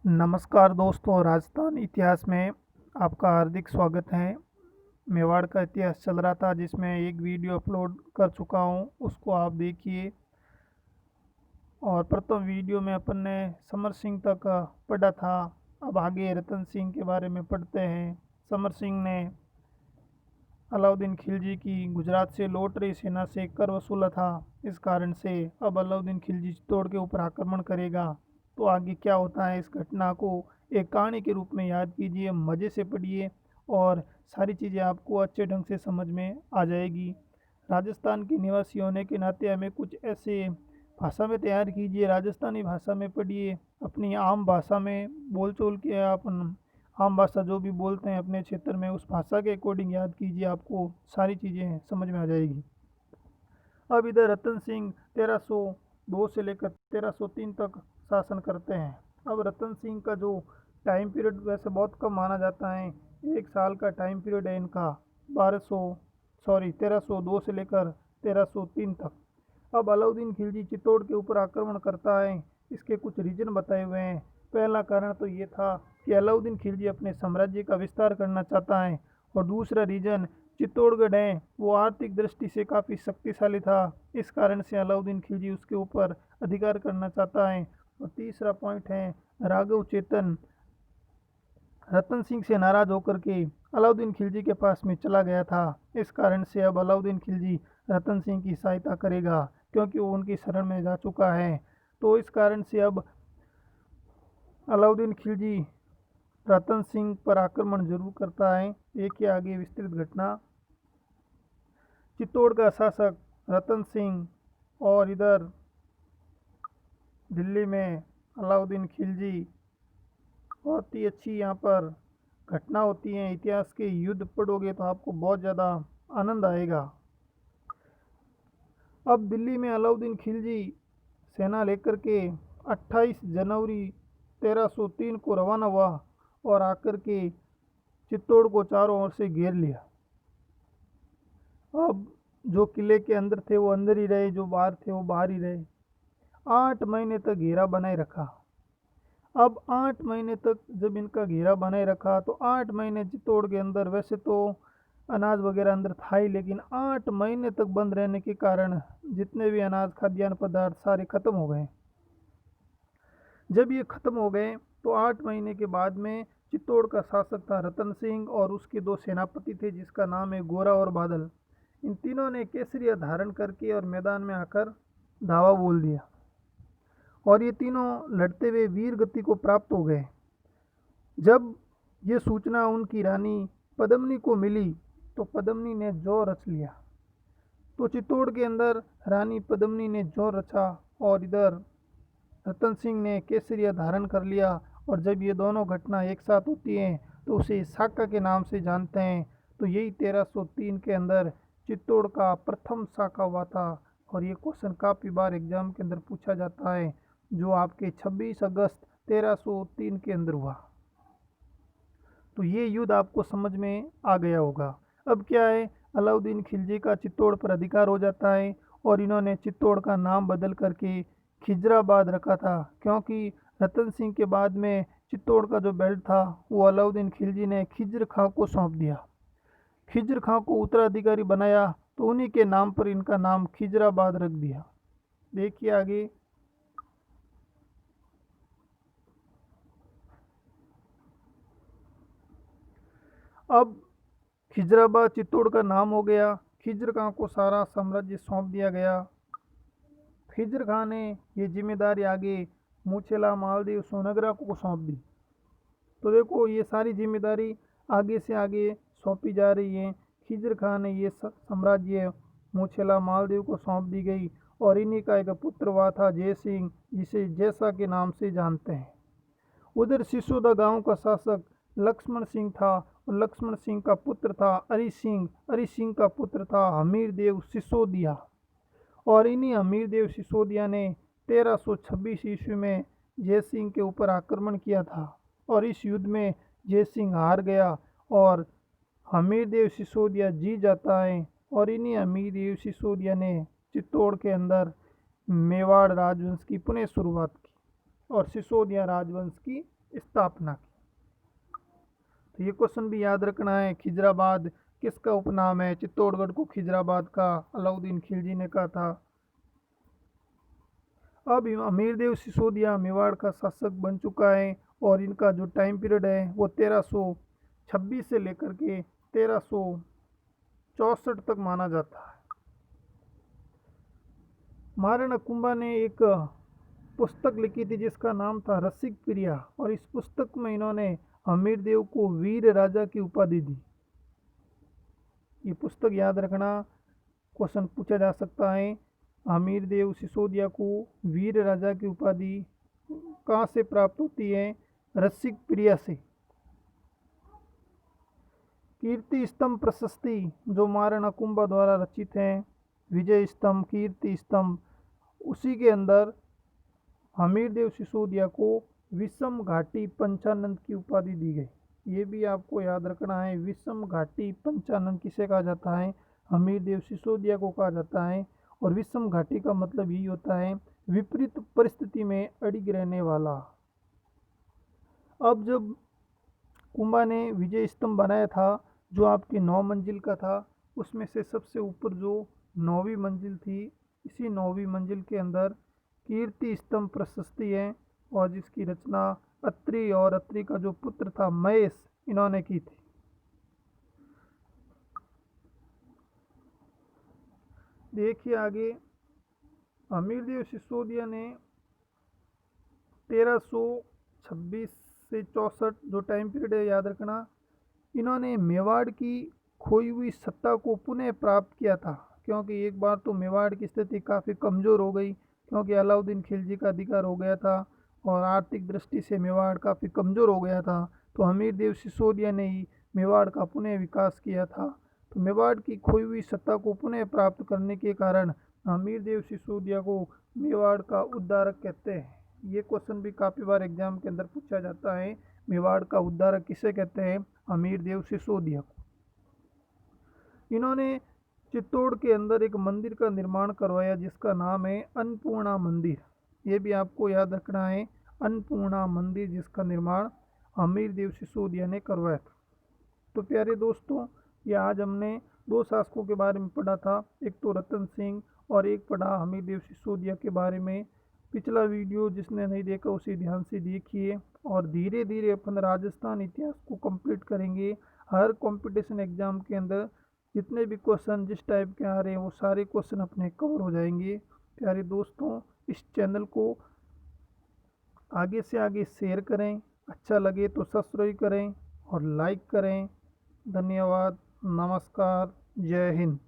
नमस्कार दोस्तों, राजस्थान इतिहास में आपका हार्दिक स्वागत है। मेवाड़ का इतिहास चल रहा था जिसमें एक वीडियो अपलोड कर चुका हूं, उसको आप देखिए। और प्रथम वीडियो में अपन ने समर सिंह तक पढ़ा था। अब आगे रतन सिंह के बारे में पढ़ते हैं। समर सिंह ने अलाउद्दीन खिलजी की गुजरात से लौट रही सेना से कर वसूला था। इस कारण से अब अलाउद्दीन खिलजी चित्तौड़ के ऊपर आक्रमण करेगा। तो आगे क्या होता है, इस घटना को एक कहानी के रूप में याद कीजिए, मज़े से पढ़िए और सारी चीज़ें आपको अच्छे ढंग से समझ में आ जाएगी। राजस्थान के निवासी होने के नाते हमें कुछ ऐसे भाषा में तैयार कीजिए, राजस्थानी भाषा में पढ़िए, अपनी आम भाषा में बोलचाल के अपन आम भाषा जो भी बोलते हैं अपने क्षेत्र में उस भाषा के अकॉर्डिंग याद कीजिए, आपको सारी चीज़ें समझ में आ जाएगी। अब इधर रतन सिंह 1302 से लेकर 1303 तक शासन करते हैं। अब रतन सिंह का जो टाइम पीरियड वैसे बहुत कम माना जाता है, 1 साल का टाइम पीरियड है इनका। 1302 से लेकर 1303 तक। अब अलाउद्दीन खिलजी चित्तौड़ के ऊपर आक्रमण करता है। इसके कुछ रीजन बताए हुए हैं। पहला कारण तो ये था कि अलाउद्दीन खिलजी अपने साम्राज्य का विस्तार करना चाहता है। और दूसरा रीजन, चित्तौड़गढ़ है वो आर्थिक दृष्टि से काफ़ी शक्तिशाली था। इस कारण से अलाउद्दीन खिलजी उसके ऊपर अधिकार करना चाहता है। और तीसरा पॉइंट है, राघव चेतन रतन सिंह से नाराज होकर के अलाउद्दीन खिलजी के पास में चला गया था। इस कारण से अब अलाउद्दीन खिलजी रतन सिंह की सहायता करेगा, क्योंकि वो उनकी शरण में जा चुका है। तो इस कारण से अब अलाउद्दीन खिलजी रतन सिंह पर आक्रमण जरूर करता है। देखिए आगे विस्तृत घटना। चित्तौड़ का शासक रतन सिंह और इधर दिल्ली में अलाउद्दीन खिलजी, बहुत ही अच्छी यहाँ पर घटना होती है। इतिहास के युद्ध पढ़ोगे तो आपको बहुत ज़्यादा आनंद आएगा। अब दिल्ली में अलाउद्दीन खिलजी सेना लेकर के 28 जनवरी 1303 को रवाना हुआ और आकर के चित्तौड़ को चारों ओर से घेर लिया। अब जो किले के अंदर थे वो अंदर ही रहे, जो बाहर थे वो बाहर ही रहे। 8 महीने तक घेरा बनाए रखा। अब 8 महीने तक जब इनका घेरा बनाए रखा तो 8 महीने चित्तौड़ के अंदर वैसे तो अनाज वगैरह अंदर था ही, लेकिन 8 महीने तक बंद रहने के कारण जितने भी अनाज खाद्यान्न पदार्थ सारे खत्म हो गए। जब ये खत्म हो गए तो 8 महीने के बाद में चित्तौड़ का शासक था रतन सिंह और उसके दो सेनापति थे जिसका नाम है गोरा और बादल। इन तीनों ने केसरिया धारण करके और मैदान में आकर धावा बोल दिया और ये तीनों लड़ते हुए वीर गति को प्राप्त हो गए। जब ये सूचना उनकी रानी पद्मिनी को मिली तो पद्मिनी ने जोर रच लिया। तो चित्तौड़ के अंदर रानी पद्मिनी ने जोर रचा और इधर रतन सिंह ने केसरिया धारण कर लिया। और जब ये दोनों घटना एक साथ होती हैं तो उसे साका के नाम से जानते हैं। तो यही 1303 के अंदर चित्तौड़ का प्रथम साका हुआ था। और ये क्वेश्चन काफ़ी बार एग्जाम के अंदर पूछा जाता है, जो आपके 26 अगस्त 1303 के अंदर हुआ। तो ये युद्ध आपको समझ में आ गया होगा। अब क्या है, अलाउद्दीन खिलजी का चित्तौड़ पर अधिकार हो जाता है और इन्होंने चित्तौड़ का नाम बदल करके खिजराबाद रखा था, क्योंकि रतन सिंह के बाद में चित्तौड़ का जो बेल्ट था वो अलाउद्दीन खिलजी ने खिज्र खां को सौंप दिया। खिज्र खां को उत्तराधिकारी बनाया तो उन्हीं के नाम पर इनका नाम खिजराबाद रख दिया। देखिए आगे। अब खिजराबाद चित्तौड़ का नाम हो गया। खिज्र खां को सारा साम्राज्य सौंप दिया गया। खिज्र खां ने ये जिम्मेदारी आगे मूछेला मालदेव सोनगरा को सौंप दी। तो देखो ये सारी जिम्मेदारी आगे से आगे सौंपी जा रही है। खिज्र खां ने ये साम्राज्य मूछेला मालदेव को सौंप दी गई और इन्हीं का एक पुत्र हुआ था जय सिंह, जिसे जैसा के नाम से जानते हैं। उधर सिसोदा गांव का शासक लक्ष्मण सिंह था और लक्ष्मण सिंह का पुत्र था अरि सिंह। अरि सिंह का पुत्र था हमीर देव सिसोदिया। और इन्हीं हमीर देव सिसोदिया ने 1326 ईस्वी में जय सिंह के ऊपर आक्रमण किया था और इस युद्ध में जय सिंह हार गया और हमीर देव सिसोदिया जीत जाता है। और इन्हीं हमीर देव सिसोदिया ने चित्तौड़ के अंदर मेवाड़ राजवंश की पुनः शुरुआत की और सिसोदिया राजवंश की स्थापना की। तो ये क्वेश्चन भी याद रखना है। खिजराबाद किसका उपनाम है? चित्तौड़गढ़ को खिजराबाद का अलाउद्दीन खिलजी ने कहा था। अब अमीरदेव सिसोदिया मेवाड़ का शासक बन चुका है और इनका जो टाइम पीरियड है वो 1326 से लेकर के 1364 तक माना जाता है। महाराणा कुंभा ने एक पुस्तक लिखी थी जिसका नाम था रसिक प्रिया, और इस पुस्तक में इन्होंने अमीरदेव को वीर राजा की उपाधि दी। ये पुस्तक याद रखना, क्वेश्चन पूछा जा सकता है। अमीरदेव सिसोदिया को वीर राजा की उपाधि कहाँ से प्राप्त होती है? रसिक प्रिया से। कीर्ति स्तंभ प्रशस्ति जो महाराणा कुंभा द्वारा रचित है, विजय स्तंभ, कीर्ति स्तंभ, उसी के अंदर अमीरदेव सिसोदिया को विषम घाटी पंचानंद की उपाधि दी गई। ये भी आपको याद रखना है। विषम घाटी पंचानंद किसे कहा जाता है? अमीरदेव सिसोदिया को कहा जाता है। और विषम घाटी का मतलब यही होता है विपरीत परिस्थिति में अड़िग रहने वाला। अब जब कुंभा ने विजय स्तंभ बनाया था जो आपकी 9 मंजिल का था, उसमें से सबसे ऊपर जो 9वीं मंजिल थी, इसी 9वीं मंजिल के अंदर कीर्ति स्तंभ प्रशस्ति है और जिसकी रचना अत्रि और अत्रि का जो पुत्र था महेश, इन्होंने की थी। देखिए आगे, अमीरदेव सिसोदिया ने 1326 से 64 जो टाइम पीरियड है याद रखना, इन्होंने मेवाड़ की खोई हुई सत्ता को पुनः प्राप्त किया था। क्योंकि एक बार तो मेवाड़ की स्थिति काफ़ी कमज़ोर हो गई, क्योंकि अलाउद्दीन खिलजी का अधिकार हो गया था और आर्थिक दृष्टि से मेवाड़ काफ़ी कमज़ोर हो गया था। तो अमीरदेव सिसोदिया ने ही मेवाड़ का पुनः विकास किया था। तो मेवाड़ की खोई हुई सत्ता को पुनः प्राप्त करने के कारण अमीरदेव सिसोदिया को मेवाड़ का उद्धारक कहते हैं। ये क्वेश्चन भी काफ़ी बार एग्जाम के अंदर पूछा जाता है। मेवाड़ का उद्धारक किसे कहते हैं? अमीरदेव सिसोदिया को। इन्होंने चित्तौड़ के अंदर एक मंदिर का निर्माण करवाया जिसका नाम है अन्नपूर्णा मंदिर। ये भी आपको याद रखना है, अन्नपूर्णा मंदिर जिसका निर्माण अमीरदेव सिसोदिया ने करवाया था। तो प्यारे दोस्तों, ये आज हमने 2 शासकों के बारे में पढ़ा था, एक तो रतन सिंह और एक पढ़ा अमीरदेव सिसोदिया के बारे में। पिछला वीडियो जिसने नहीं देखा उसे ध्यान से देखिए और धीरे धीरे अपन राजस्थान इतिहास को कंप्लीट करेंगे। हर कंपटीशन एग्जाम के अंदर जितने भी क्वेश्चन जिस टाइप के आ रहे हैं वो सारे क्वेश्चन अपने कवर हो जाएंगे। प्यारे दोस्तों, इस चैनल को आगे से आगे शेयर करें, अच्छा लगे तो सब्सक्राइब करें और लाइक करें। धन्यवाद, नमस्कार, जय हिंद।